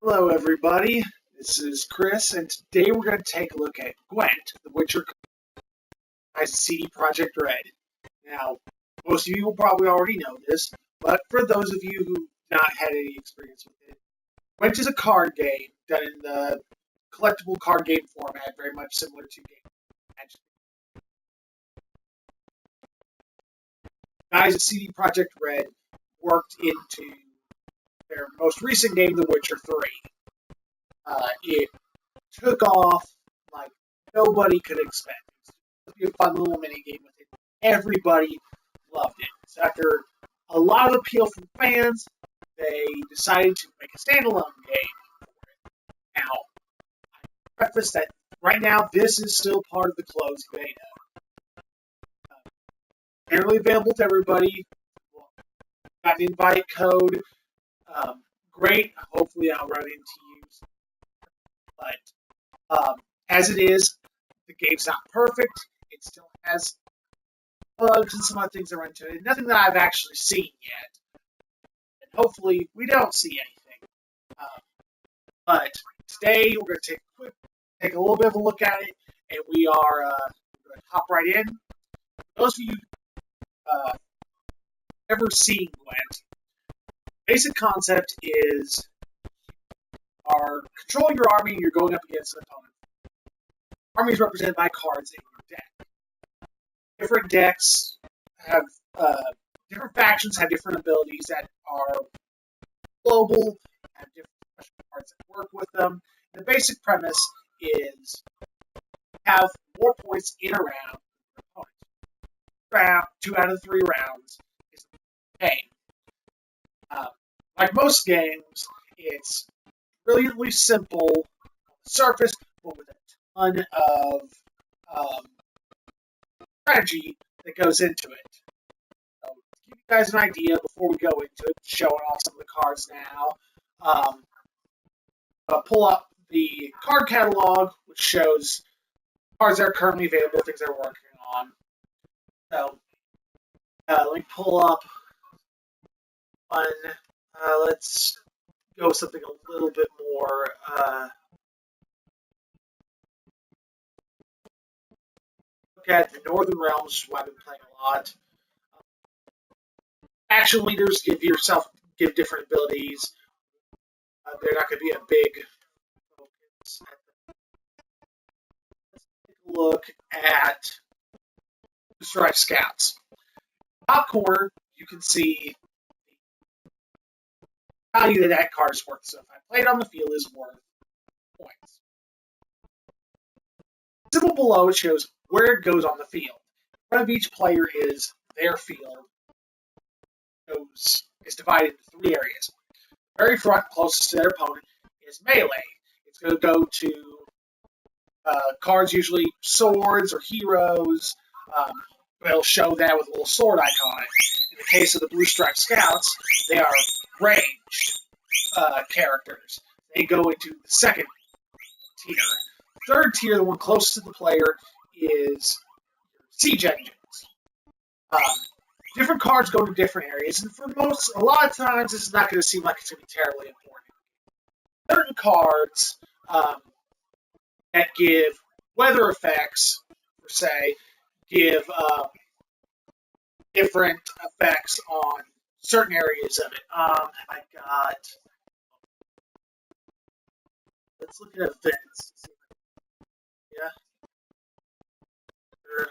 Hello, everybody. This is Chris, and today we're going to take a look at Gwent, The Witcher by CD Projekt Red. Now, most of you will probably already know this, but for those of you who have not had any experience with it, Gwent is a card game done in the collectible card game format, very much similar to Game Magic. Guys at CD Projekt Red worked into their most recent game, The Witcher 3. It took off like nobody could expect. It was a fun little mini game with it. Everybody loved it. So after a lot of appeal from fans, they decided to make a standalone game. Now, I preface that right now this is still part of the closed beta. Generally available to everybody. Got an invite code. Great. Hopefully I'll run into you. But as it is, the game's not perfect. It still has bugs and some other things that run into it. Nothing that I've actually seen yet. And hopefully we don't see anything. But today we're going to take a little bit of a look at it, and we are going to hop right in. For those of you ever seen Gwent, basic concept is are controlling your army and you're going up against an opponent. Army is represented by cards in your deck. Different decks have different factions have different abilities that are global, have different special cards that work with them. The basic premise is have more points in a round than your opponent. 2 out of 3 rounds is the game. Like most games, it's really simple on the surface, but with a ton of strategy that goes into it. So, to give you guys an idea before we go into it, showing off some of the cards now, I'll pull up the card catalog, which shows cards that are currently available, things they're working on. So, let me pull up one. Let's go with something a little bit more look at the Northern Realms, which I've been playing a lot. Action leaders give different abilities. They're not going to be a big focus. Let's take a look at the Strike Scouts. Top corner, you can see the value that card is worth. So if I play it on the field, is worth points. The symbol below it shows where it goes on the field. In front of each player is their field. Is divided into 3 areas. The very front, closest to their opponent, is melee. It's going to go to cards, usually swords or heroes. It'll show that with a little sword icon on it. In the case of the Blue Stripe Scouts, they are ranged characters. They go into the second tier. Third tier, the one closest to the player, is siege engines. Different cards go to different areas, and for a lot of times, this is not going to seem like it's going to be terribly important. Certain cards that give weather effects, per se, give different effects on certain areas of it. Let's look at events. Yeah. Sure.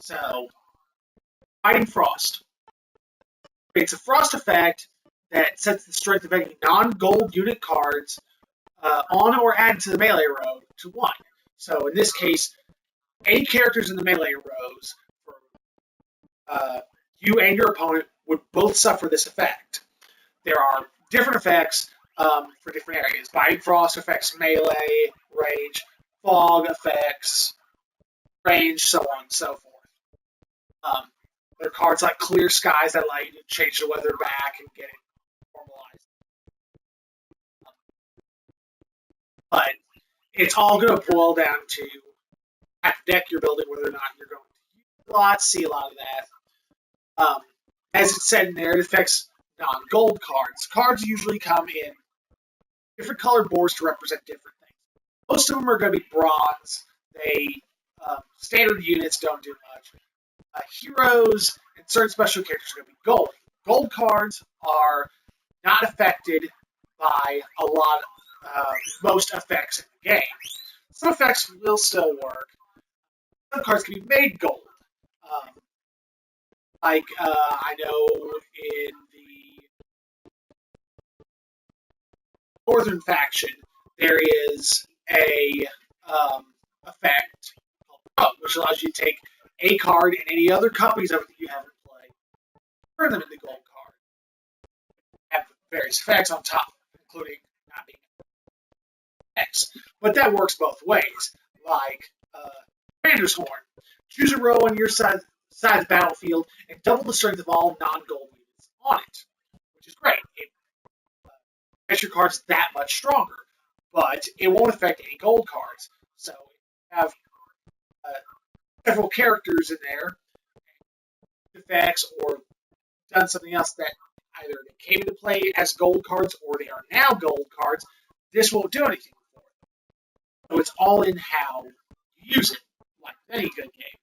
So, Fighting Frost creates a frost effect that sets the strength of any non-gold unit cards on or added to the melee row to 1. So in this case, 8 characters in the melee rows, you and your opponent would both suffer this effect. There are different effects for different areas. Fighting Frost affects melee, range, fog affects range, so on and so forth. There are cards like Clear Skies that allow you to change the weather back and get it normalized. But it's all going to boil down to at the deck you're building, whether or not you're going to use a lot, see a lot of that. As it said in there, it affects non-gold cards. Cards usually come in different colored boards to represent different things. Most of them are going to be bronze. They standard units don't do much. Heroes and certain special characters are going to be gold. Gold cards are not affected by a lot of most effects in the game. Some effects will still work. Some cards can be made gold. I know in the Northern faction, there is a effect called Pro, which allows you to take a card and any other copies of it that you have in play, turn them into gold cards. Have various effects on top, including not being X. But that works both ways. Like Commander's Horn. Choose a row on your side of the battlefield and double the strength of all non-gold units on it, which is great. It makes your cards that much stronger, but it won't affect any gold cards. So you have several characters in there, effects, or done something else that either they came into play as gold cards or they are now gold cards. This won't do anything for them. So it's all in how you use it, like any good game.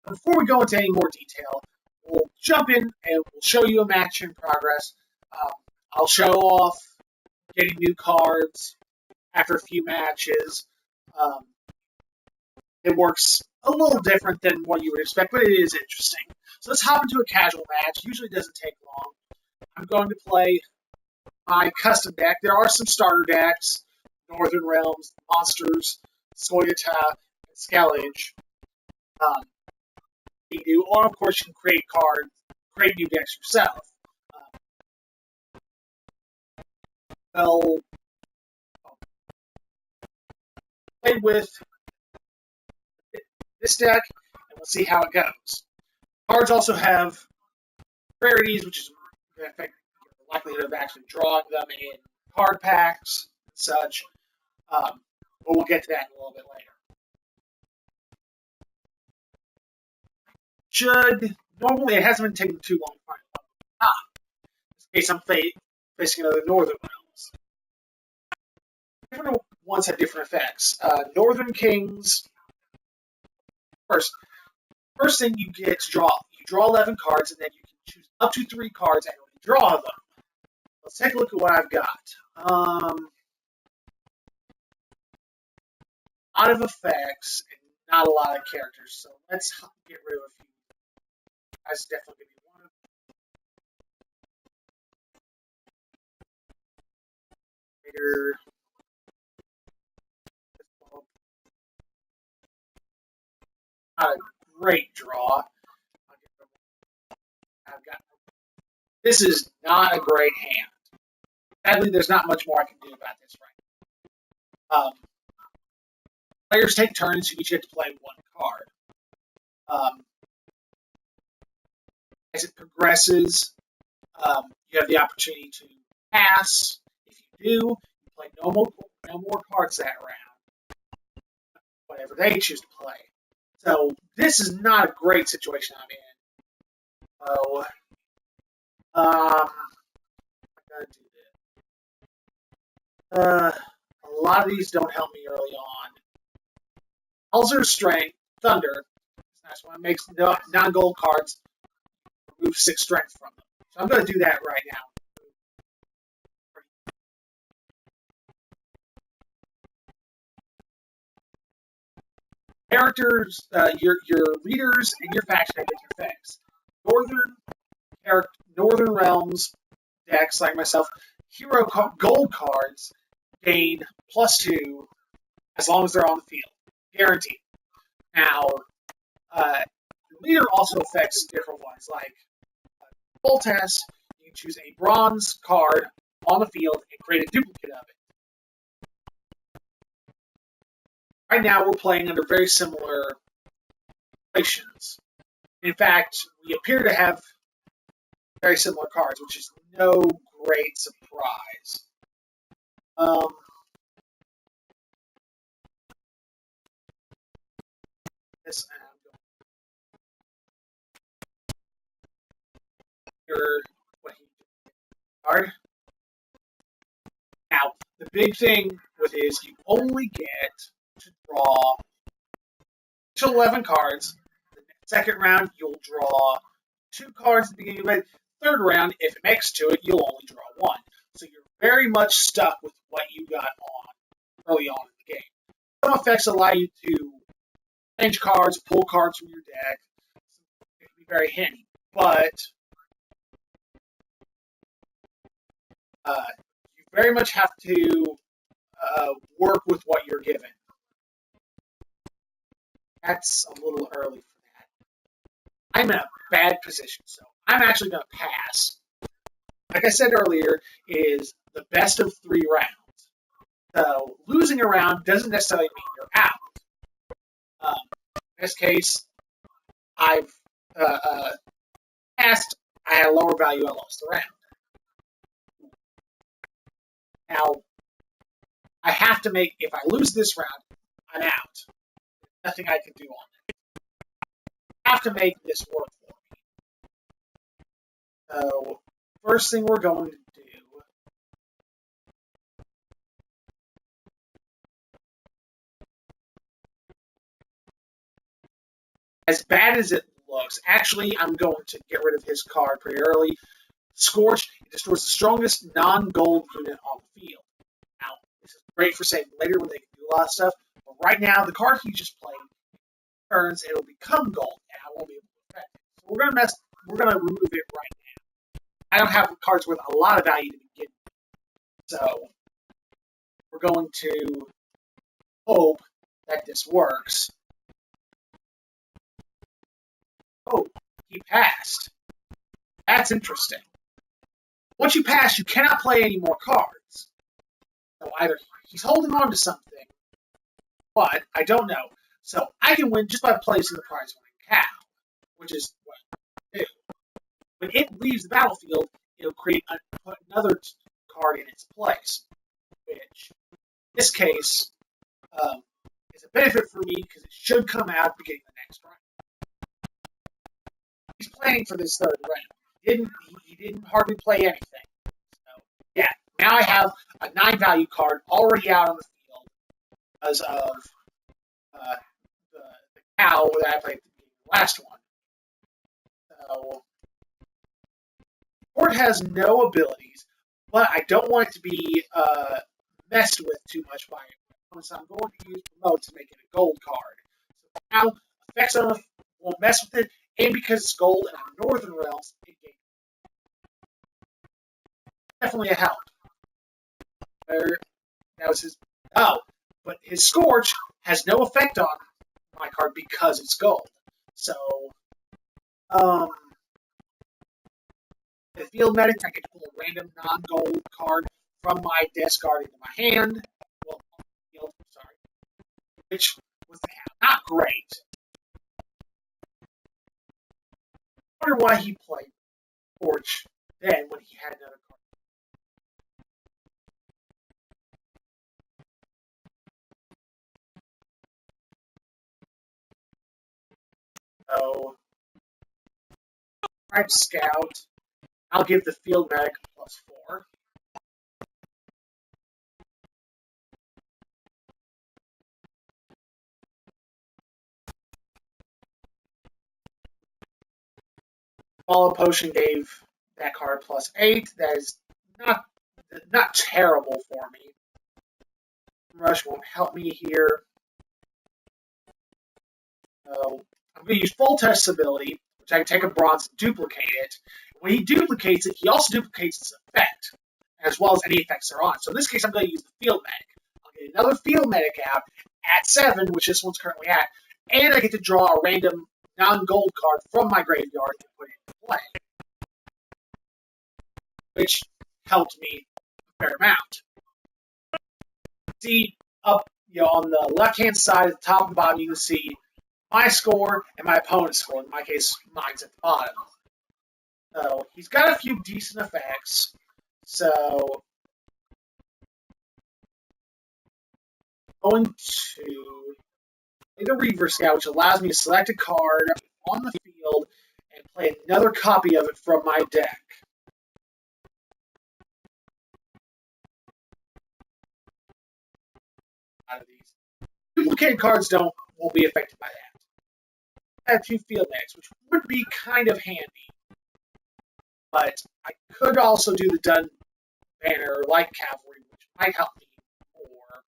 Before we go into any more detail, we'll jump in and we'll show you a match in progress. I'll show off getting new cards after a few matches. It works a little different than what you would expect, but it is interesting. So let's hop into a casual match. Usually doesn't take long. I'm going to play my custom deck. There are some starter decks: Northern Realms, Monsters, Soyota, and Skellige. You do, or of course you can create cards, create new decks yourself. I'll play with this deck, and we'll see how it goes. Cards also have rarities, which is going to affect the likelihood of actually drawing them in card packs and such. But we'll get to that in a little bit later. Normally it hasn't been taking too long to find out. In this case, I'm facing another Northern Realms. Different ones have different effects. Northern Kings. First thing you get to draw. You draw 11 cards, and then you can choose up to 3 cards and draw them. Let's take a look at what I've got. A lot of effects and not a lot of characters, so let's get rid of a few. That's definitely going to be one of them. Later. Not a great draw. This is not a great hand. Sadly, there's not much more I can do about this right now. Players take turns, so you each get to play one card. As it progresses, you have the opportunity to pass. If you do, you play no more cards that round. Whatever they choose to play. So this is not a great situation I'm in. So I'm gonna do this. A lot of these don't help me early on. Alzur's Strength, Thunder. That's when it makes non-gold cards remove 6 strength from them. So I'm going to do that right now. Characters, your leaders, and your faction have different effects. Northern Realms decks, like myself, hero gold cards gain +2 as long as they're on the field. Guaranteed. Now, your leader also affects different ones, like full test, you can choose a bronze card on the field and create a duplicate of it. Right now, we're playing under very similar situations. In fact, we appear to have very similar cards, which is no great surprise. this, and I'm going what he did. Card. Now, the big thing with it is you only get to draw to 11 cards. The second round, you'll draw 2 cards at the beginning of it. Third round, if it makes to it, you'll only draw 1. So you're very much stuck with what you got on early on in the game. Some effects allow you to change cards, pull cards from your deck. It can be very handy. But you very much have to work with what you're given. That's a little early for that. I'm in a bad position, so I'm actually going to pass. Like I said earlier, is the best of 3 rounds. So losing a round doesn't necessarily mean you're out. In this case, I've passed. I had a lower value. I lost the round. Now, I have to make, if I lose this round, I'm out. Nothing I can do on it. I have to make this work for me. So, first thing we're going to do as bad as it looks, actually, I'm going to get rid of his card pretty early. Scorch, it destroys the strongest non-gold unit on the field. Now, this is great for saying later when they can do a lot of stuff, but right now, the card he just played turns, it'll become gold, and I won't be able to affect it. So we're gonna remove it right now. I don't have cards with a lot of value to begin with. So we're going to hope that this works. Oh, he passed. That's interesting. Once you pass, you cannot play any more cards. So either he's holding on to something, but I don't know. So I can win just by placing the prize-winning cow, which is what I do. When it leaves the battlefield, it'll put another card in its place, which in this case is a benefit for me because it should come out beginning the next round. He's planning for this third round. He didn't hardly play anything. So yeah, now I have a 9 value card already out on the field because of the cow that I played at the last one. So Ford has no abilities, but I don't want it to be messed with too much by it. So I'm going to use promote to make it a gold card. So now effects on it won't mess with it, and because it's gold and I'm Northern Realms, it gains. Definitely a help. That was his. Oh, but his Scorch has no effect on my card because it's gold. So, the field medic, I get to pull a random non-gold card from my discard into my hand. Well, field, sorry. Which was not great. I wonder why he played Scorch then when he had another card. So, try to scout. I'll give the field medic +4. Follow Potion gave that card +8. That is not terrible for me. Rush won't help me here. So I'm going to use Full Test's ability, which I can take a bronze and duplicate it. When he duplicates it, he also duplicates its effect, as well as any effects they're on. So in this case, I'm going to use the Field Medic. I'll get another Field Medic out at 7, which this one's currently at, and I get to draw a random non-gold card from my graveyard and put it into play, which helped me a fair amount. See, up on the left-hand side, at the top and bottom, you can see my score and my opponent's score. In my case, mine's at the bottom. So he's got a few decent effects. So going to play the Reaver Scout, which allows me to select a card on the field and play another copy of it from my deck. Out of these. Duplicated cards won't be affected by that. I have 2 field decks, which would be kind of handy. But I could also do the Dun Banner Light Cavalry, which might help me more.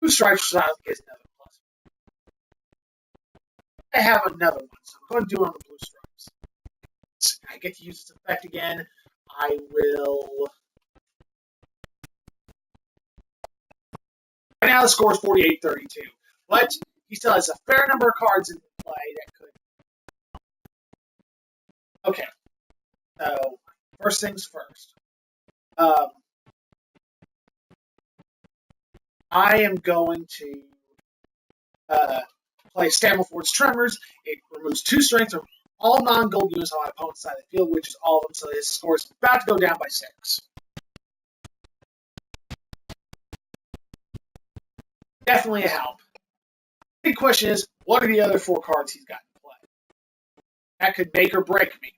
Blue Stripes gives another plus. I have another one, so I'm going to do it on the Blue Stripes. So I get to use its effect again. I will. Right now the score is 48-32, but he still has a fair number of cards in play that could. Okay, so first things first. I am going to play Stammelford's Tremors. It removes 2 strength from all non-gold units on my opponent's side of the field, which is all of them, so his score is about to go down by 6. Definitely a help. The big question is, what are the other 4 cards he's got in play? That could make or break me.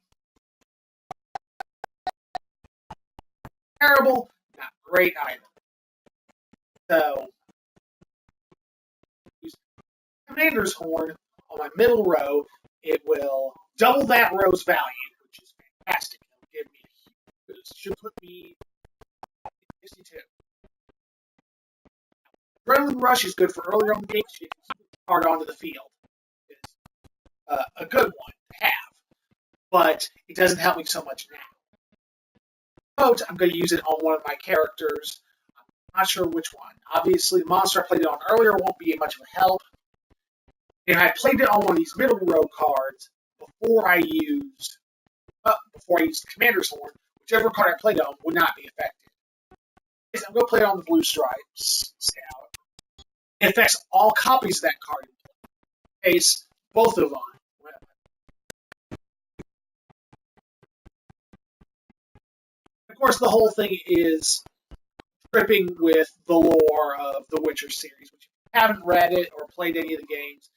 Terrible, not great either. So, use Commander's Horn on my middle row. It will double that row's value, which is fantastic. It'll give me a huge boost. Should put me 62. Adrenaline Rush is good for earlier on the game. You can keep the card onto the field. It's a good one to have, but it doesn't help me so much now. But I'm going to use it on one of my characters. I'm not sure which one. Obviously, the monster I played it on earlier won't be much of a help. If I played it on one of these middle row cards before I used the Commander's Horn, whichever card I played it on would not be affected. I'm going to play it on the Blue Stripes Scout. It affects all copies of that card in case both of them. Of course, the whole thing is tripping with the lore of the Witcher series, which if you haven't read it or played any of the games,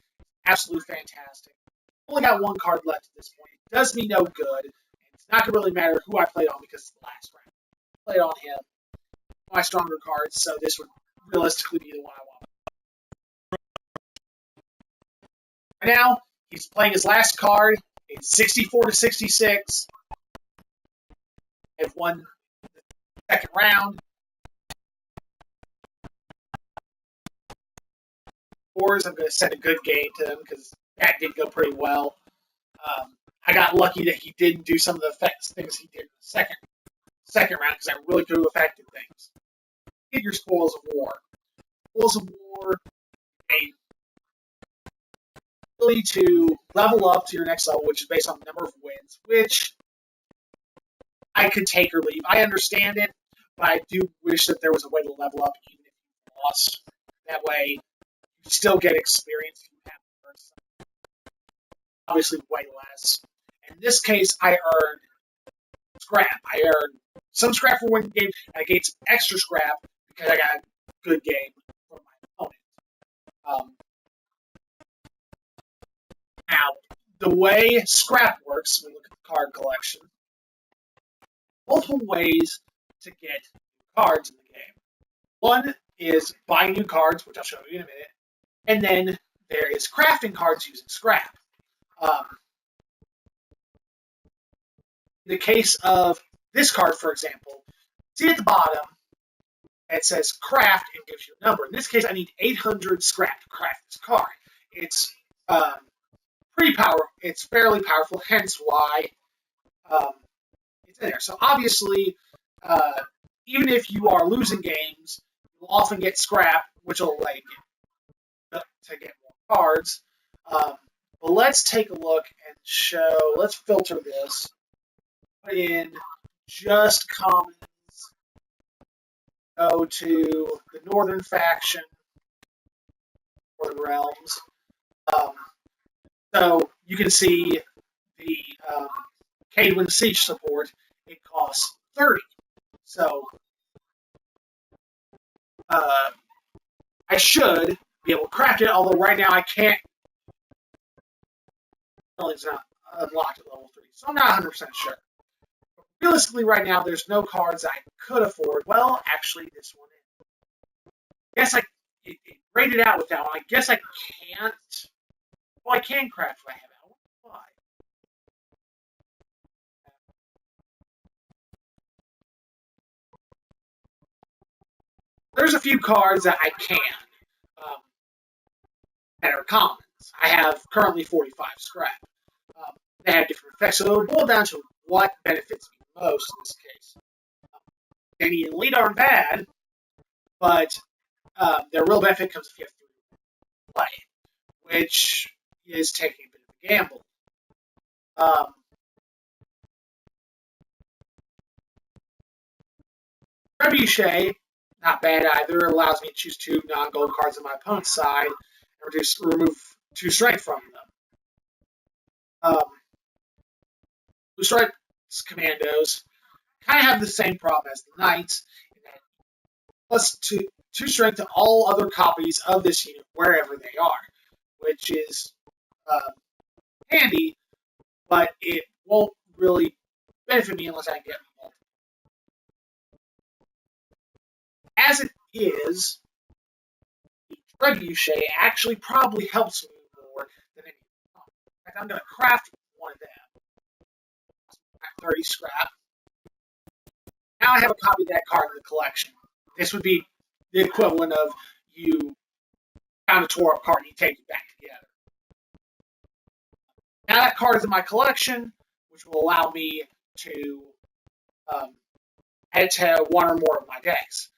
absolutely fantastic. Only got 1 card left at this point. It does me no good, and it's not going to really matter who I played on because it's the last round. I played on him, my stronger cards, so this would realistically be the one I want. Right now, he's playing his last card. It's 64-66. I've won the 2nd round. I'm going to send a good game to him because that did go pretty well. I got lucky that he didn't do some of the things he did in the second round because that really could have affected things. Get your Spoils of War. Spoils of War, ability to level up to your next level, which is based on the number of wins, which I could take or leave. I understand it, but I do wish that there was a way to level up even if you lost. That way, you still get experience if you have to earn something. Obviously, way less. In this case, I earned scrap. I earned some scrap for winning the game, and I gained some extra scrap because I got a good game from my opponent. Now, the way scrap works, when we look at the card collection, multiple ways to get cards in the game. One is buying new cards, which I'll show you in a minute, and then there is crafting cards using scrap. In the case of this card, for example, see at the bottom, it says craft and gives you a number. In this case, I need 800 scrap to craft this card. It's pretty powerful. It's fairly powerful, hence why it's in there. So obviously, even if you are losing games, you'll often get scrap, which will allow you to get more cards. But let's take a look and show. Let's filter this. Put in just commons. Go to the Northern faction, Northern Realms. So you can see the Cadwin Siege support. It costs 30. So I should be able to craft it, although right now I can't. Well, it's not unlocked at level 3, so I'm not 100% sure. Realistically, right now, there's no cards I could afford. Well, actually, this one is. I guess it rated out with that one. I guess I can't. Well, I can craft if I have it. I wonder why. There's a few cards that I can that are commons. I have currently 45 scrap. They have different effects, so it'll boil down to what benefits me most in this case. Danny and Elite aren't bad, but their real benefit comes if you have to play, which is taking a bit of a gamble. Trebuchet, not bad either. It allows me to choose 2 non-gold cards on my opponent's side and remove 2 strength from them. Blue Stripes Commandos kind of have the same problem as the Knights, plus 2 strength to all other copies of this unit wherever they are, which is handy, but it won't really benefit me unless I get multiple. As it is, the Trebuchet actually probably helps me more than anything else. In fact, I'm going to craft one of them. 30 scrap. Now I have a copy of that card in the collection. This would be the equivalent of you found a tore up card and you take it back together. Now that card is in my collection, which will allow me to add it to 1 or more of my decks.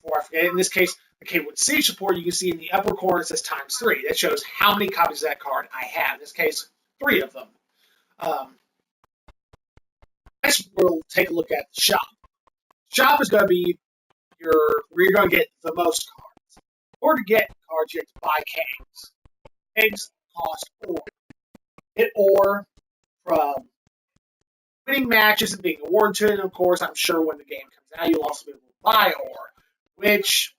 Before I forget, in this case, the Keywood Siege support, you can see in the upper corner it says ×3. That shows how many copies of that card I have. In this case, 3 of them. Next, we'll take a look at the shop. Shop is going to be where you're going to get the most cards. In order to get cards, you have to buy kegs. Kegs cost ore. Get ore from winning matches and being awarded to it. And of course, I'm sure when the game comes out, you'll also be able to buy ore, which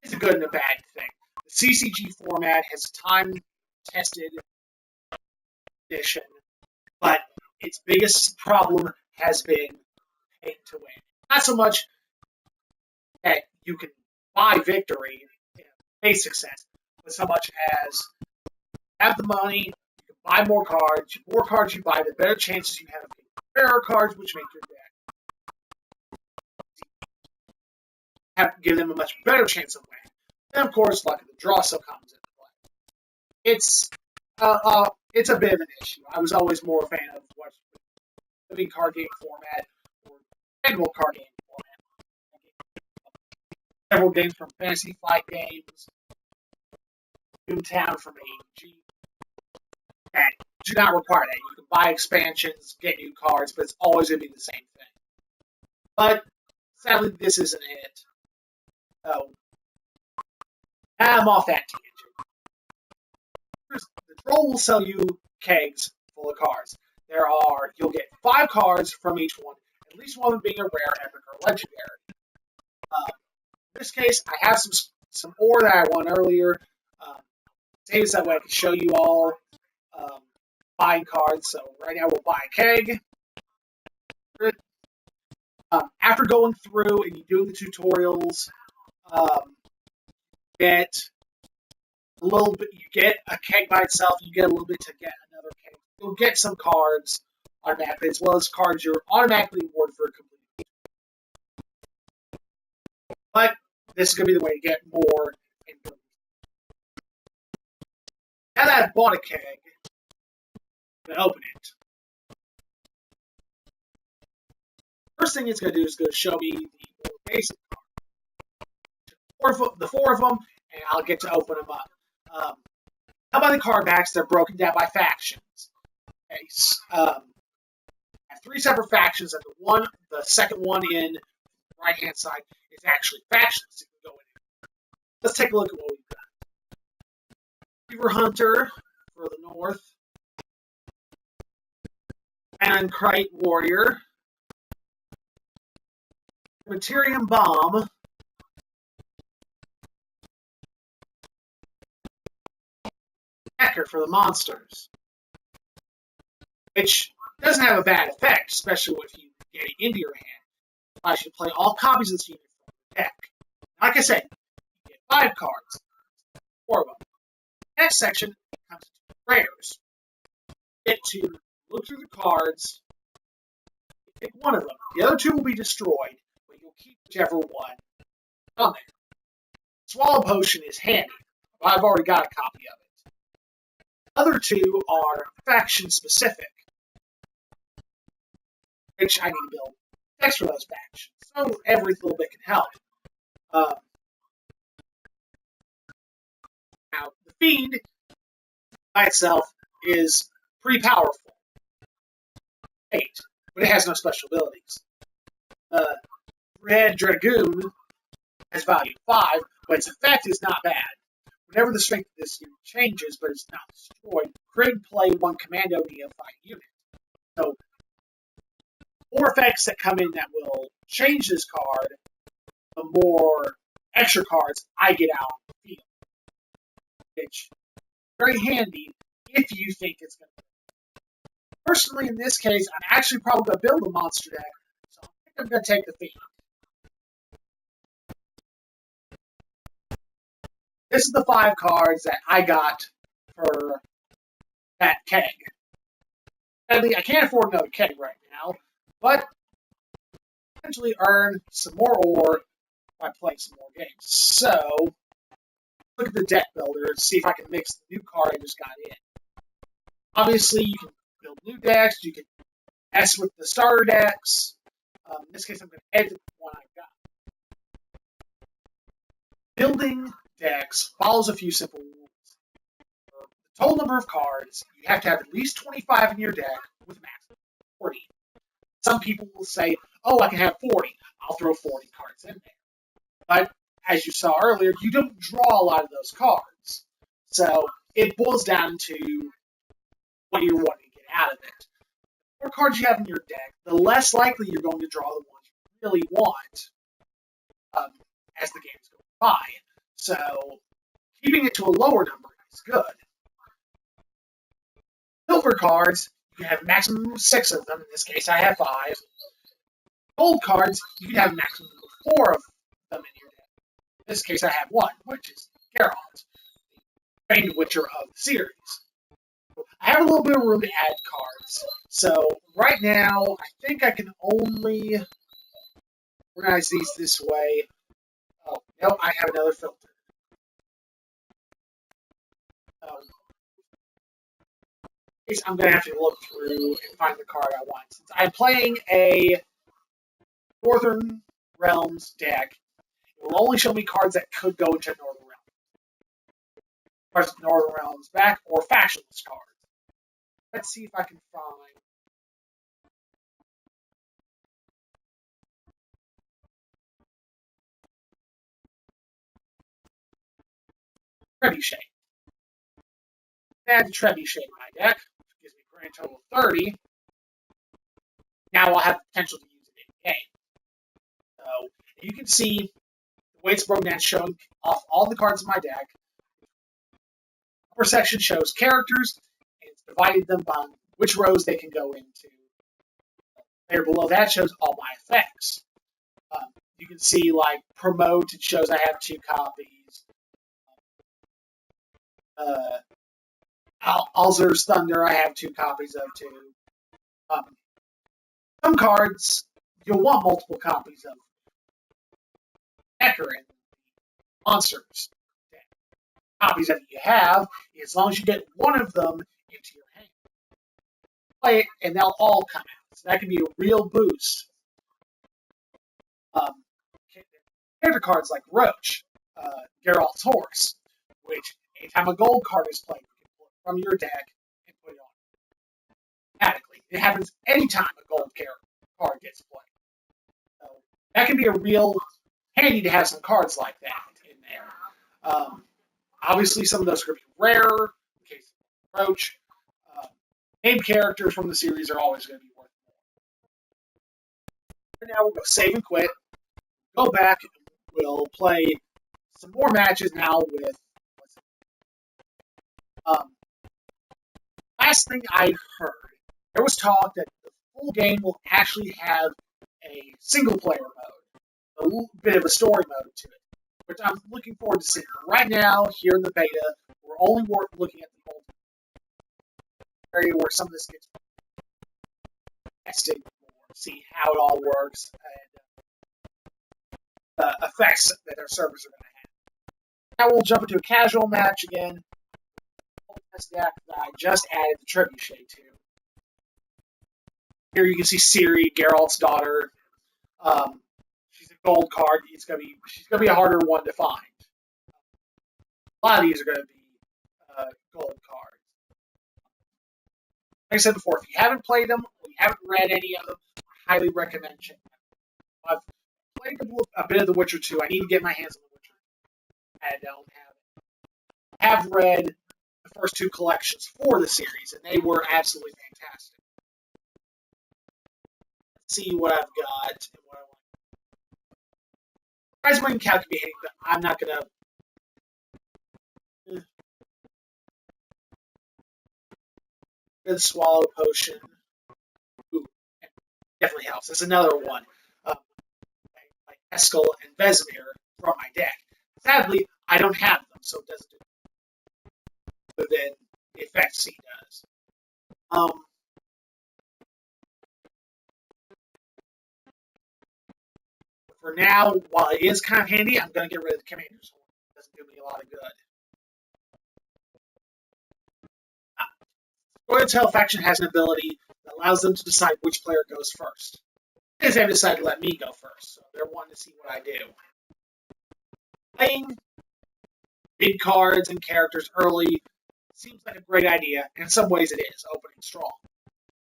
is a good and a bad thing. The CCG format has a time-tested edition, but its biggest problem has been pay to win. Not so much that you can buy victory in a basic sense, but so much as have the money, you can buy more cards. The more cards you buy, the better chances you have of getting rarer cards, which make your deck give them a much better chance of winning. And of course, luck of the draw still comes into play. It's a bit of an issue. I was always more a fan of what's living card game format or annual card game format. Several games from Fantasy Flight Games, Toontown from AEG, that do not require that. You can buy expansions, get new cards, but it's always going to be the same thing. But sadly, this isn't it. So, I'm off that tangent. The troll will sell you kegs full of cards. You'll get 5 cards from each one, at least one of them being a rare, epic, or legendary. In this case, I have some ore that I won earlier. Save this that way I can show you all buying cards. So right now we'll buy a keg. After going through and doing the tutorials, get a little bit. You get a keg by itself. You get a little bit to get another keg. You'll get some cards automatically, as well as cards you're automatically awarded for a complete. But this is going to be the way to get more. Now that I've bought a keg, I'm going to open it. First thing it's going to do is going to show me the more basic cards. The 4 of them, and I'll get to open them up. How about the card backs? They're broken down by factions. Okay, I have 3 separate factions, and the second one in the right-hand side is actually factions. So you can go in. Let's take a look at what we've got. Beaver Hunter for the north, and Kite Warrior, Materium Bomb, Hacker for the monsters, which doesn't have a bad effect, especially if you get it into your hand. I should play all copies of this unit from the deck. Like I said, you get 5 cards, 4 of them. Next section comes to rares. You get to look through the cards, pick one of them. The other 2 will be destroyed, but you'll keep whichever one on there. Swallow Potion is handy. I've already got a copy of it. The other 2 are faction specific, which I need to build decks for those factions, so every little bit can help. Now, the Fiend by itself is pretty powerful. 8, but it has no special abilities. Red Dragoon has value 5, but its effect is not bad. Whenever the strength of this unit changes, but it's not destroyed, Craig play 1 Commando Neophyte unit. So, 4 effects that come in that will change this card, the more extra cards I get out on the field. Which is very handy if you think it's going to be. Personally, in this case, I'm actually probably going to build a monster deck, so I think I'm going to take the Fiend. This is the 5 cards that I got for that keg. Sadly, I can't afford another keg right now, but potentially earn some more ore by playing some more games. So, look at the deck builder and see if I can mix the new card I just got in. Obviously, you can build new decks, you can mess with the starter decks. In this case, I'm going to edit the one I got. Building decks follows a few simple rules. For the total number of cards, you have to have at least 25 in your deck with a maximum of 40. Some people will say, oh, I can have 40. I'll throw 40 cards in there. But as you saw earlier, you don't draw a lot of those cards. So it boils down to what you're wanting to get out of it. The more cards you have in your deck, the less likely you're going to draw the ones you really want as the games go by. So keeping it to a lower number is good. Silver cards, you can have a maximum of 6 of them. In this case, I have 5. Gold cards, you can have a maximum of 4 of them in your deck. In this case, I have 1, which is Geralt, the famed Witcher of the series. I have a little bit of room to add cards. So right now, I think I can only organize these this way. Oh, no, I have another filter. I'm going to have to look through and find the card I want. Since I'm playing a Northern Realms deck, it will only show me cards that could go into Northern Realms. Cards of Northern Realms back, or factionless cards. Let's see if I can find... Trebuchet. Add the Trebuchet in my deck, which gives me a grand total of 30. Now I'll have the potential to use it in game. So you can see the way it's broken down, showing off all the cards in my deck. The upper section shows characters, and it's divided them by which rows they can go into. There below that shows all my effects. You can see, like, promote, it shows I have 2 copies. Alzur's Thunder, I have 2 copies of too. Some cards you'll want multiple copies of. Ecker and monsters. Copies that you have, as long as you get one of them into your hand. Play it, and they'll all come out. So that can be a real boost. Character cards like Roach, Geralt's Horse, which anytime a gold card is played, you can pull it from your deck and put it on automatically. It happens anytime a gold card gets played. So that can be a real handy to have some cards like that in there. Obviously, some of those are going to be rare, in case of Roach. Named characters from the series are always going to be worth more. And now we'll go save and quit. Go back, and we'll play some more matches now with last thing I heard, there was talk that the full game will actually have a single-player mode, a little bit of a story mode to it, which I'm looking forward to seeing. Right now, here in the beta, we're only looking at the old area where some of this gets tested, see how it all works, and the effects that their servers are going to have. Now we'll jump into a casual match again. That I just added the trebuchet to. Here you can see Ciri, Geralt's daughter. She's a gold card. She's gonna be a harder one to find. A lot of these are going to be gold cards. Like I said before, if you haven't played them, or you haven't read any of them, I highly recommend checking them out. I've played a bit of The Witcher 2. I need to get my hands on The Witcher. I don't have it. I have read the first two collections for the series, and they were absolutely fantastic. Let's see what I've got and what I want. Prize money count can be hitting, but I'm not going to. The Swallow Potion. Ooh, definitely helps. There's another one. Like Eskel and Vesemir from my deck. Sadly, I don't have them, so it doesn't do other than the effects he does. For now, while it is kind of handy, I'm going to get rid of the Commander's Horn. It doesn't do me a lot of good. Royal Tail faction has an ability that allows them to decide which player goes first. They have decided to let me go first, so they're wanting to see what I do. Playing big cards and characters early seems like a great idea, and in some ways it is, opening strong.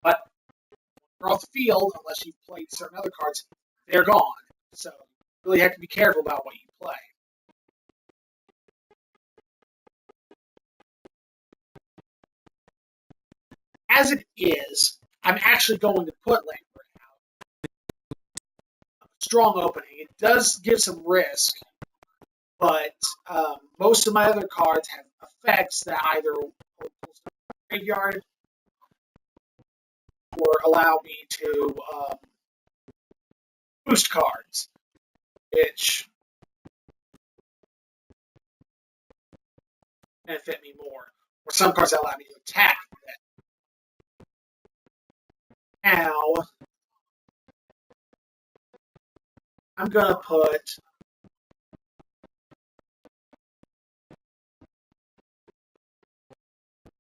But when you're off the field, unless you've played certain other cards, they're gone. So you really have to be careful about what you play. As it is, I'm actually going to put Lambert out. Strong opening. It does give some risk, but most of my other cards have effects that either will pull the graveyard or allow me to boost cards, which benefit me more. Or some cards that allow me to attack. Now, I'm going to put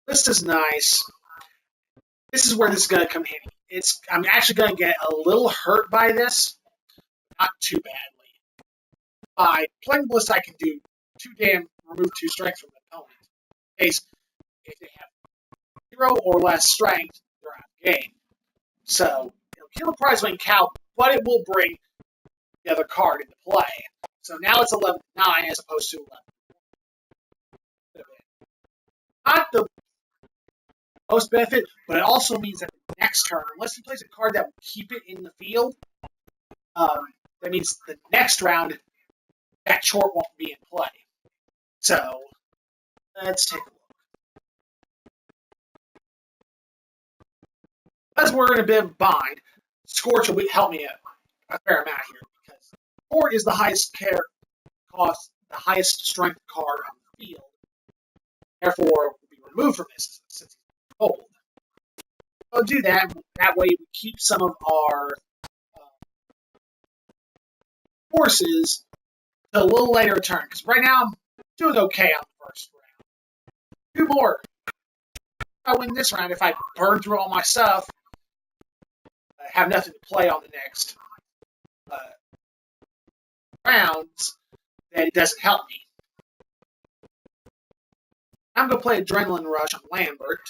this is nice. This is where this is going to come handy. I'm actually going to get a little hurt by this, not too badly. By playing Bliss, I can do remove 2 strength from the opponent. In case if they have 0 or less strength, they're out of the game. So it'll kill a prize money cow, but it will bring the other card into play. So now it's 11-9 as opposed to 11. Not the most benefit, but it also means that the next turn, unless he plays a card that will keep it in the field, that means the next round, that chort won't be in play. So let's take a look. As we're in a bit of a bind, Scorch will help me a fair amount here, because Scorch is the highest cost, the highest strength card on the field. Therefore, will be removed from this since he's cold. We'll do that. That way, we keep some of our forces to a little later turn. Because right now, I'm doing okay on the first round. 2 more. If I win this round, if I burn through all my stuff, I have nothing to play on the next rounds, then it doesn't help me. I'm going to play Adrenaline Rush on Lambert.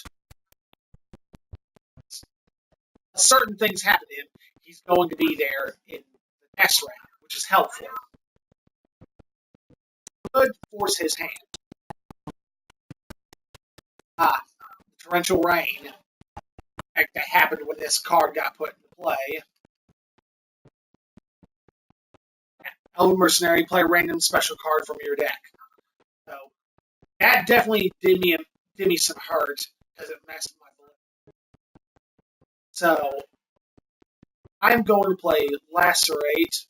Certain things happen to him. He's going to be there in the next round, which is helpful. Could force his hand. Torrential Rain. That happened when this card got put into play. Elven Mercenary, play a random special card from your deck. So that definitely did me some hurt because it messed with my So I'm going to play Lacerate.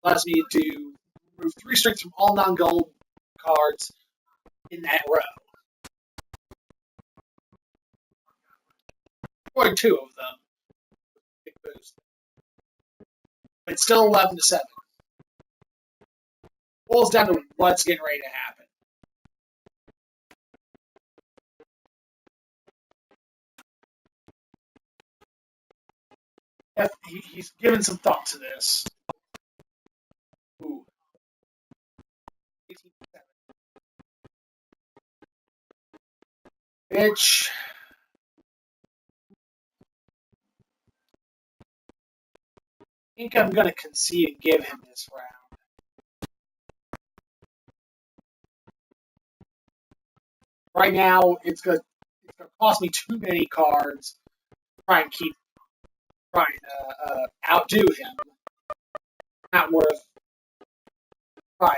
Allows me to remove 3 strength from all non-gold cards in that row. Or 2 of them. Big boost. It's still 11 to 7. Boils down to what's getting ready to happen. He's given some thought to this. Ooh. 18 to 7. Bitch. I think I'm going to concede and give him this round. Right now, it's going to cost me too many cards to try and outdo him. Not worth trying.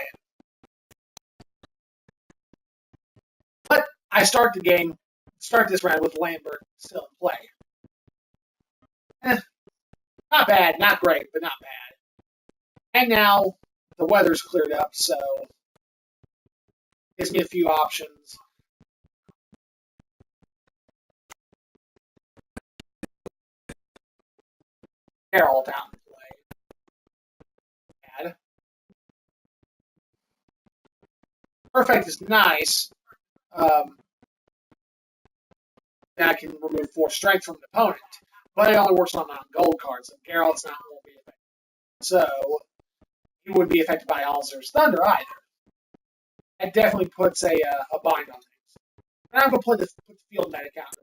But I start this round with Lambert still in play. Not bad, not great, but not bad. And now the weather's cleared up, so gives me a few options. Carol down to play. Bad. Perfect is nice. I can remove 4 strength from an opponent, but it only works on non-gold cards, and Geralt's not going to be affected. So he wouldn't be affected by Alzur's Thunder either. That definitely puts a bind on things. And I'm going to put the field medic out.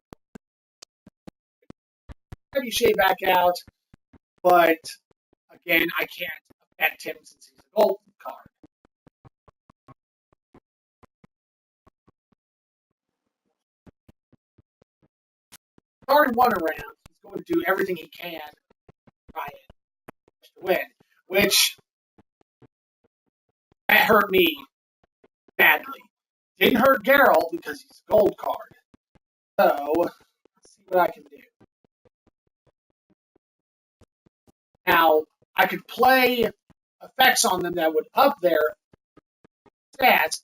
Maybe shade back out, but again, I can't affect him since he's a gold card. Already won a round. He's going to do everything he can to try and win, which that hurt me badly. Didn't hurt Geralt because he's a gold card. So let's see what I can do. Now I could play effects on them that would up their stats,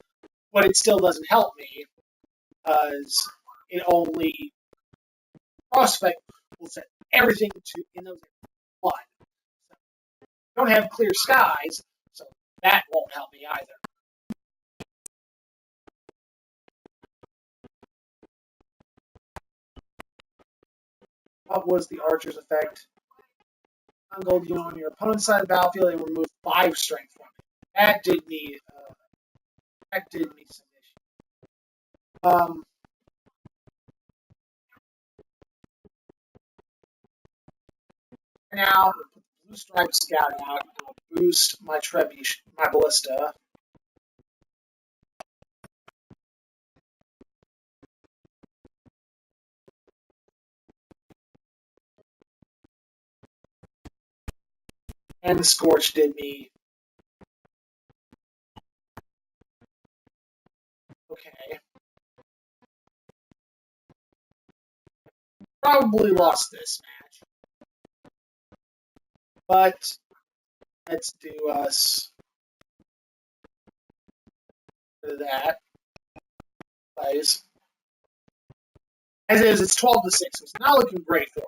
but it still doesn't help me because it only prospect will set everything to in those 1. So, don't have clear skies, so that won't help me either. What was the archer's effect? On gold, on your opponent's side of the battlefield, and remove 5 strength from it. That did me some issues. Now, put the blue stripe scout out, and I'll boost my Trebuchet, my ballista. And the Scorch did me. Okay. Probably lost this match. But let's do us that. Plays. As it is, it's 12 to 6. It's not looking great for me.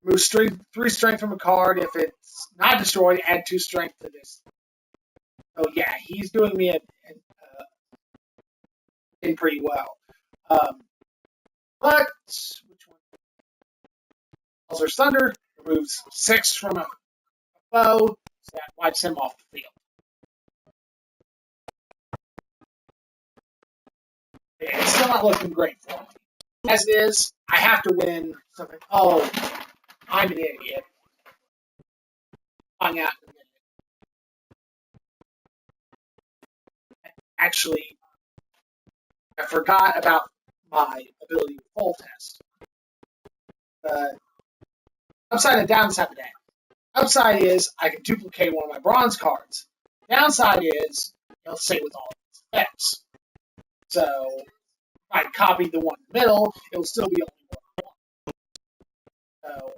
Remove 3 strength from a card. If it's not destroyed, add 2 strength to this. Oh yeah, he's doing me in pretty well. But which one? Alzur's Thunder removes 6 from a foe, so that wipes him off the field. It's still not looking great for me. As it is, I have to win something. Oh, I'm an idiot. Find out in a minute. Actually, I forgot about my ability to full test. Upside and downside of that. Upside is I can duplicate one of my bronze cards. Downside is it'll say with all its effects. So if I copy the one in the middle, it'll still be only one. So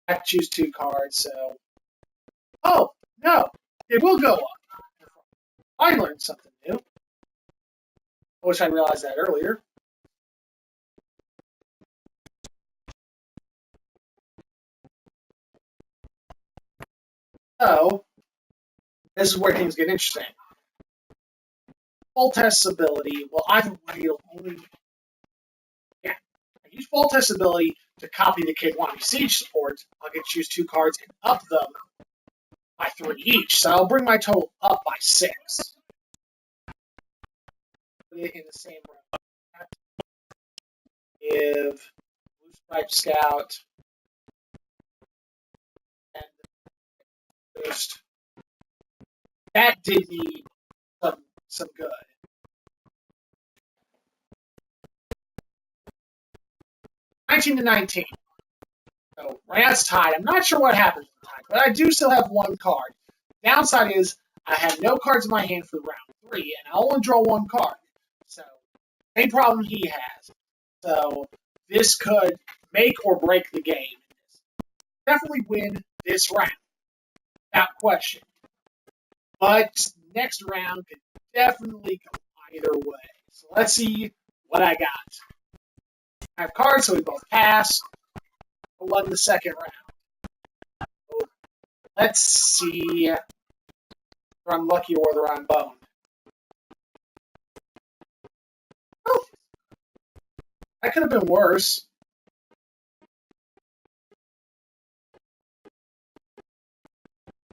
I have to choose 2 cards. So oh no, it will go up. I learned something new. I wish I realized that earlier. So this is where things get interesting. Full test ability. Well, either way, it'll only. Yeah, I use full test ability to copy the K1 siege support. I'll get to choose 2 cards and up them by 3 each. So I'll bring my total up by 6. Put it in the same row. Give Blue Stripe Scout and boost. That did me some good. $19-19. So right now it's tied. I'm not sure what happens with the tie, but I do still have 1 card. Downside is I have no cards in my hand for round 3, and I only draw 1 card. So same problem he has. So this could make or break the game. Definitely win this round, without question. But next round could definitely go either way. So let's see what I got. I have cards, so we both pass. I won the second round. So let's see if I'm lucky or whether I'm boned. Oh, that could have been worse.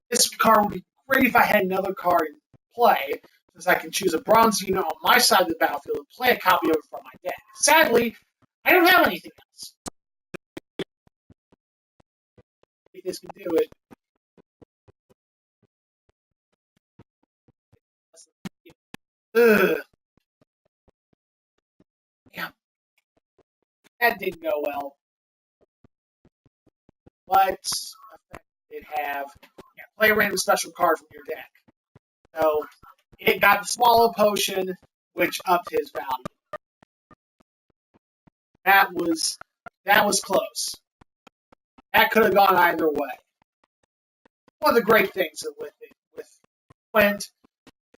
This card would be great if I had another card in play, since I can choose a bronze unit on my side of the battlefield and play a copy of it from my deck. Sadly, I don't have anything else. If this can do it. Ugh. Damn. That didn't go well. What effect did it have? Yeah, play a random special card from your deck. So it got the Swallow Potion, which upped his value. That was close. That could have gone either way. One of the great things with Gwent,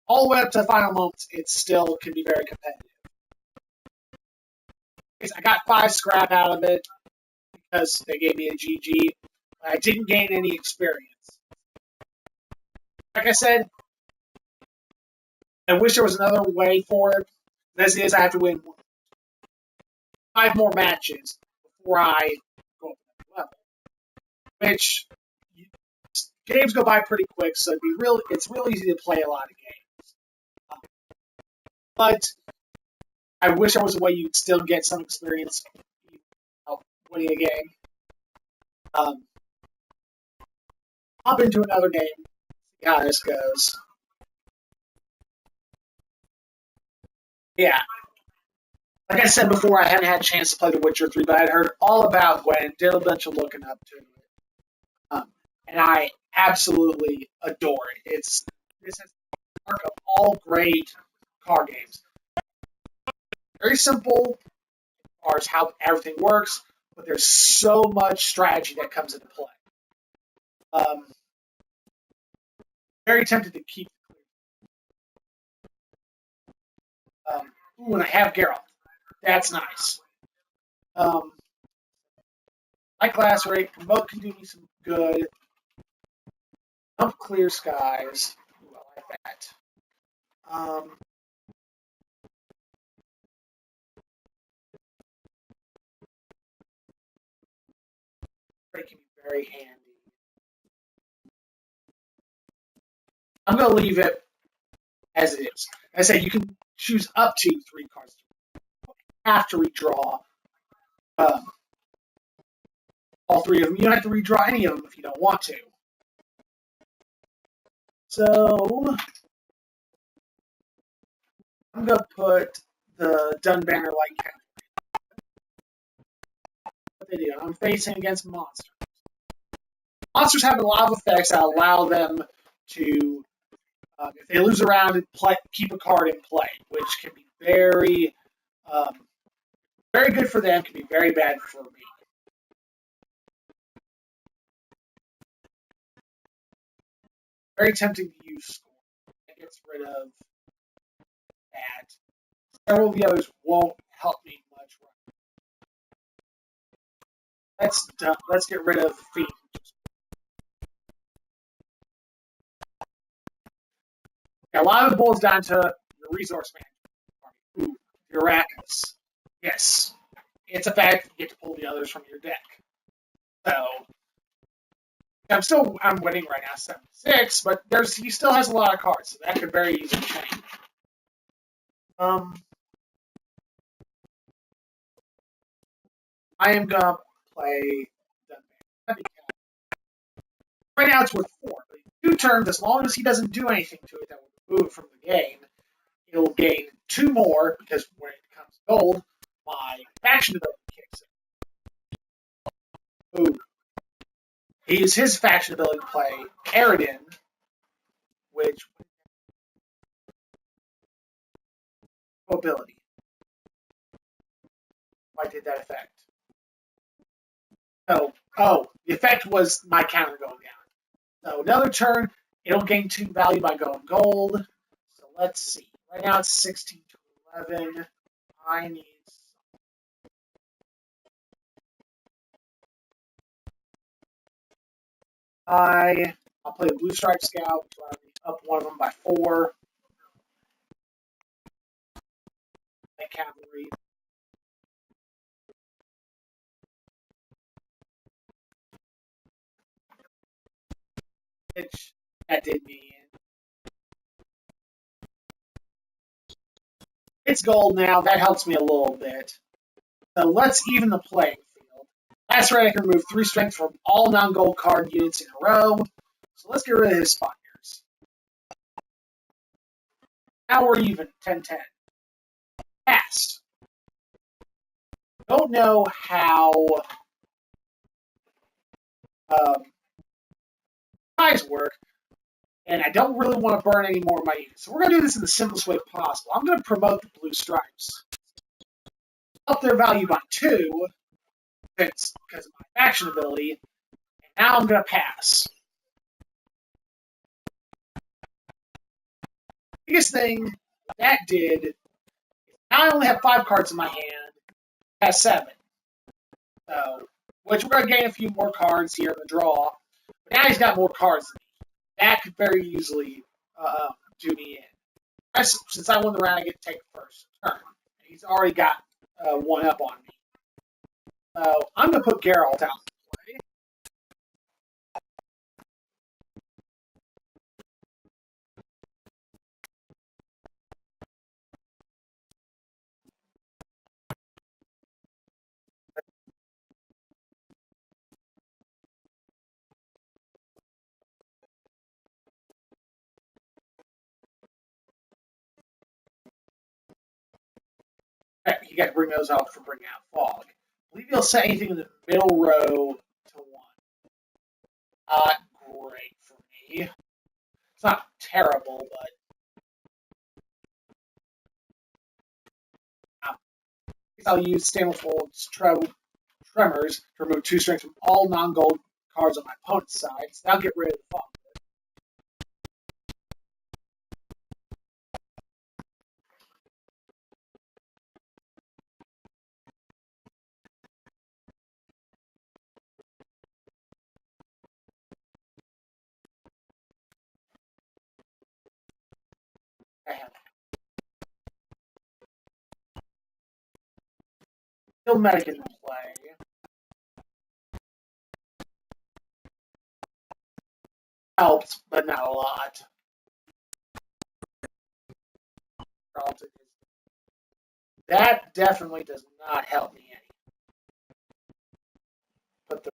all the way up to the final moments, it still can be very competitive. I got 5 scrap out of it because they gave me a GG. I didn't gain any experience. Like I said, I wish there was another way for it. As it is, I have to win 5 more matches before I go up to that level. Which games go by pretty quick, so it's real easy to play a lot of games. But I wish there was a way you could still get some experience winning a game. Hop into another game, see how this goes. Yeah. Like I said before, I hadn't had a chance to play The Witcher 3, but I'd heard all about Gwent, did a bunch of looking up to it. And I absolutely adore it. This has the mark of all great card games. Very simple as far as how everything works, but there's so much strategy that comes into play. Very tempted to keep and I have Geralt. That's nice. Like Lacerate, Promote can do me some good. Dump Clear Skies. Ooh, I like that. It can be very handy. I'm going to leave it as it is. I say you can choose up to 3 cards. You have to redraw all 3 of them. You don't have to redraw any of them if you don't want to. So I'm going to put the Dunbanner Light Cavalry. What they do, I'm facing against monsters. Monsters have a lot of effects that allow them to, if they lose a round, keep a card in play, which can be um, very good for them, can be very bad for me. Very tempting to use score. That gets rid of that. Several of the others won't help me much. Let's get rid of Fiend. A lot of it boils down to your resource management. Ooh, Uracus. Yes. It's a fact you get to pull the others from your deck. So I'm winning right now 7-6, but he still has a lot of cards, so that could very easily change. I am gonna play right now it's worth 4. But in 2 turns, as long as he doesn't do anything to it that will remove it from the game, it'll gain 2 more, because when it becomes gold, my faction ability kicks in. Ooh. He used his faction ability to play Aridin, which ability. Why did that effect? Oh, the effect was my counter going down. So another turn, it'll gain 2 value by going gold. So let's see. Right now it's 16 to 11. I need. I'll play the Blue Stripe Scout, so I'll up one of them by 4. And cavalry. Which that did me in. It's gold now. That helps me a little bit. So let's even the playing field. Last right, I can remove 3 strength from all non-gold card units in a row. So let's get rid of his Spires. Now we're even, 10-10. Fast. Don't know how ties work, and I don't really want to burn any more of my units. So we're going to do this in the simplest way possible. I'm going to promote the Blue Stripes. Up their value by 2, because of my faction ability, and now I'm going to pass. Biggest thing that did, now I only have 5 cards in my hand, has 7. So, which we're going to gain a few more cards here in the draw. But now he's got more cards than me. That could very easily do me in. Since I won the round, I get to take the first turn. He's already got 1 up on me. So I'm going to put Geralt out to play. You got to bring those out for bringing out Fog. I believe he'll set anything in the middle row to 1. Not great for me. It's not terrible, but I'll use Stammelfold's Tremors to remove 2 strength from all non-gold cards on my opponent's side. So that'll get rid of the Fog. Still Medic in play. Helps, but not a lot. That definitely does not help me any. But the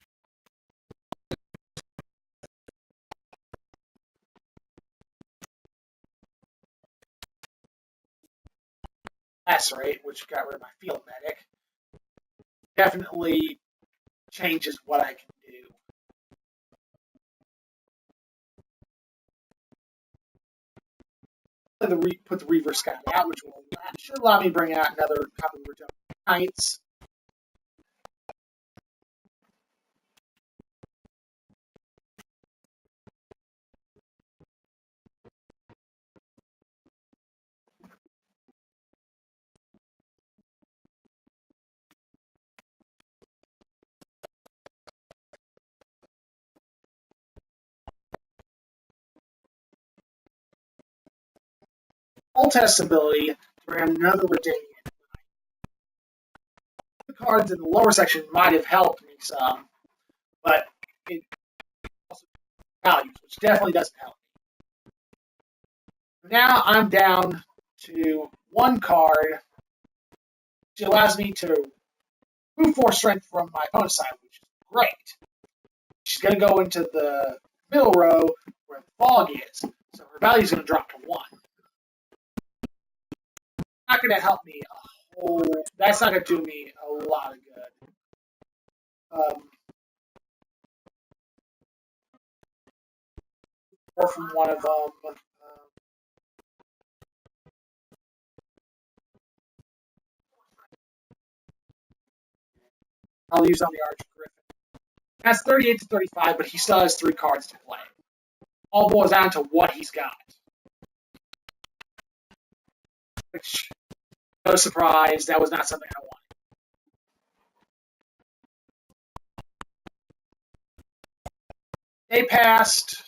Lacerate, which got rid of my Field Medic, definitely changes what I can do. put the reverse sky out, which should allow me to bring out another copy of Redemption Knights. Full test ability to bring another Redemption. The cards in the lower section might have helped me some, but it also values, which definitely doesn't help. Now I'm down to one card, which allows me to move 4 strength from my opponent's side, which is great. She's going to go into the middle row where the fog is, so her value is going to drop to 1. Not going to help me a whole. That's not going to do me a lot of good. Or from one of them. I'll use on the Archer Griffin. That's 38 to 35, but he still has 3 cards to play. All boils down to what he's got. Which, no surprise, that was not something I wanted. They passed.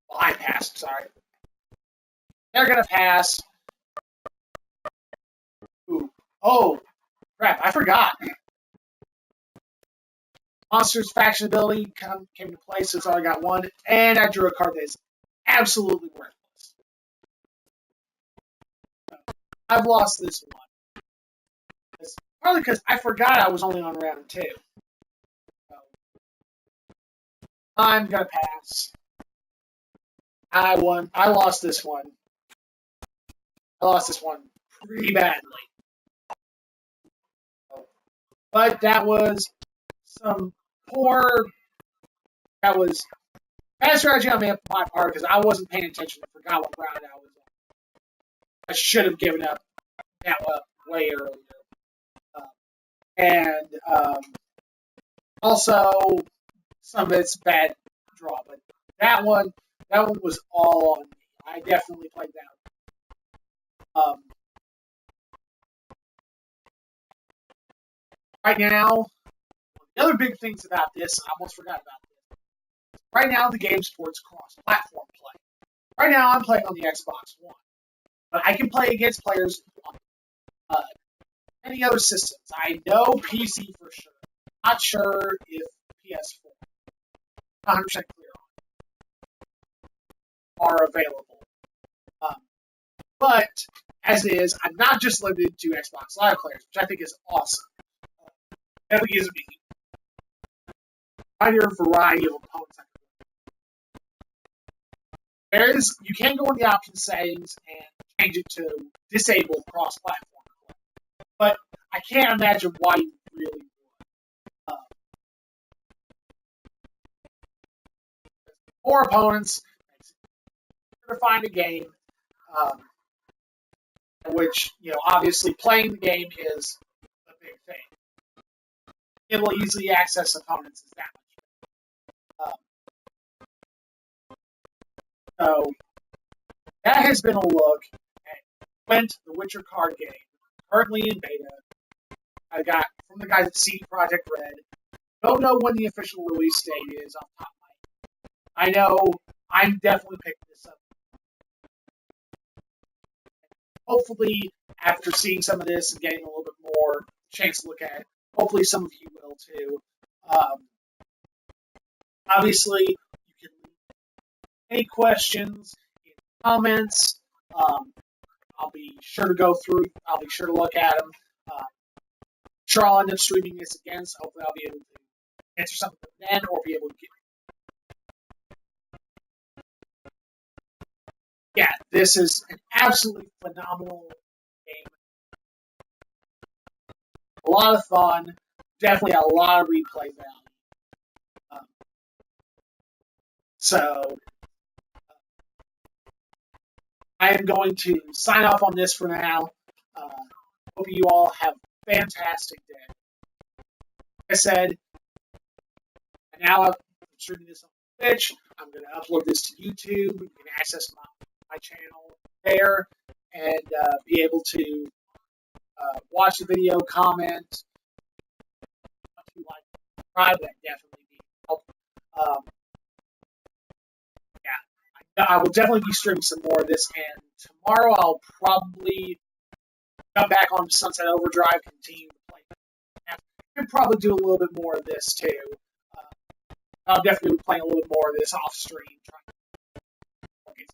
Well, I passed, sorry. They're going to pass. Ooh. Oh, crap, I forgot. Monsters faction ability came into play, so it's already got 1, and I drew a card that is absolutely worthless. I've lost this one. It's partly because I forgot I was only on round 2. So I'm gonna pass. I won. I lost this one. I lost this one pretty badly. But that was some poor. That was bad strategy on my part because I wasn't paying attention. I forgot what round I was on. I should have given up that way earlier. And also some of it's bad draw, but that one was all on me. I definitely played that. Right now, the other big things about this, I almost forgot about this. Right now, the game supports cross-platform play. Right now, I'm playing on the Xbox One, but I can play against players on any other systems. I know PC for sure. Not sure if PS4. 100% clear on are available. But as it is, I'm not just limited to Xbox Live players, which I think is awesome. That gives me a wider variety of opponents. You can go in the option settings and change it to disable cross-platform play, but I can't imagine why you really would. More opponents, to find a game, which obviously playing the game is a big thing. It will easily access opponents is that much. So that has been a look at Gwent, the Witcher card game, currently in beta. I got from the guys at Projekt Red. Don't know when the official release date is off the top of my head. I know I'm definitely picking this up. Hopefully, after seeing some of this and getting a little bit more chance to look at it, hopefully some of you will too. Obviously, you can leave any questions in the comments. I'll be sure to go through. I'll be sure to look at them. Sure, I'll end up streaming this again, so hopefully I'll be able to answer something then, or be able to get. Yeah, this is an absolutely phenomenal game. A lot of fun. Definitely a lot of replay value. So, I am going to sign off on this for now. Hope you all have a fantastic day. Like I said, and now I'm streaming this on Twitch. I'm going to upload this to YouTube. You can access my channel there and be able to watch the video, comment. If you like, subscribe, that definitely be helpful. Yeah, I will definitely be streaming some more of this, and tomorrow I'll probably come back on Sunset Overdrive, continue to play. And probably do a little bit more of this too. I'll definitely be playing a little bit more of this off stream. Okay.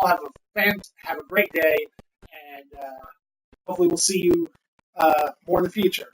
I'll have a great day, and hopefully we'll see you more in the future.